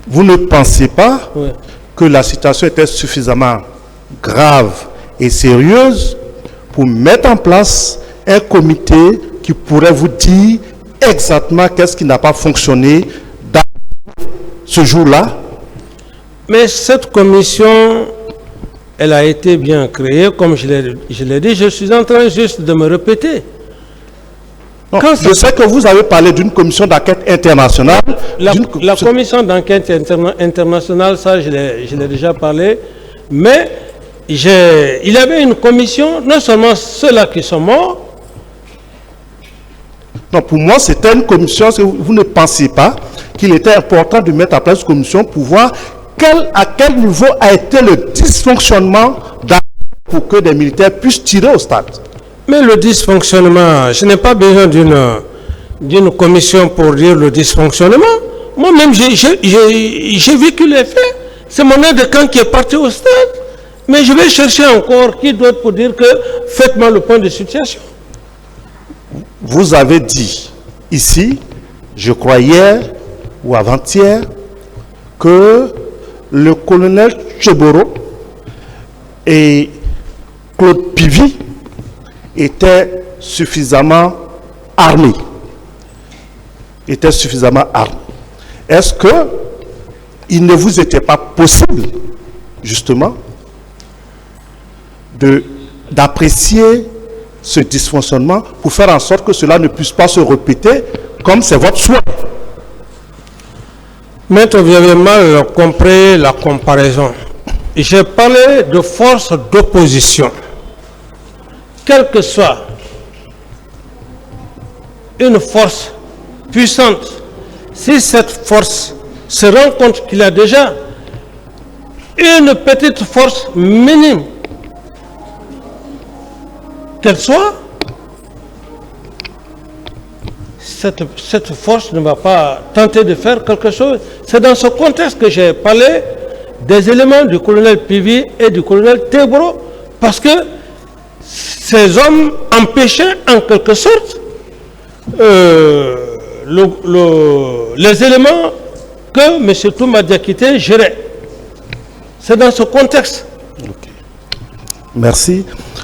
Vous ne pensez pas Oui. que la situation était suffisamment grave et sérieuse pour mettre en place un comité qui pourrait vous dire exactement qu'est-ce qui n'a pas fonctionné dans ce jour-là? Mais cette commission, elle a été bien créée, comme je l'ai dit, je suis en train juste de me répéter. Non, je sais que vous avez parlé d'une commission d'enquête internationale. La commission d'enquête internationale, ça je l'ai déjà parlé, mais il y avait une commission, non seulement ceux-là qui sont morts. Non, pour moi, c'était une commission, vous ne pensez pas qu'il était important de mettre en place une commission pour voir à quel niveau a été le dysfonctionnement pour que des militaires puissent tirer au stade. Mais le dysfonctionnement, je n'ai pas besoin d'une commission pour dire le dysfonctionnement. Moi-même, j'ai vécu les faits. C'est mon aide de camp qui est parti au stade. Mais je vais chercher encore qui d'autre pour dire que faites-moi le point de situation. Vous avez dit ici, je crois hier ou avant-hier, que le colonel Tcheboro et Claude Pivy étaient suffisamment armés. Est-ce qu'il ne vous était pas possible, justement, d'apprécier ce dysfonctionnement pour faire en sorte que cela ne puisse pas se répéter comme c'est votre souhait? Maître, vous avez mal compris la comparaison. J'ai parlé de force d'opposition. Quelle que soit une force puissante, si cette force se rend compte qu'il a déjà une petite force minime, qu'elle soit, cette force ne va pas tenter de faire quelque chose. C'est dans ce contexte que j'ai parlé des éléments du colonel Pivy et du colonel Tebro, parce que ces hommes empêchaient en quelque sorte les éléments que M. Touma Diakité gérait. C'est dans ce contexte. Okay. Merci.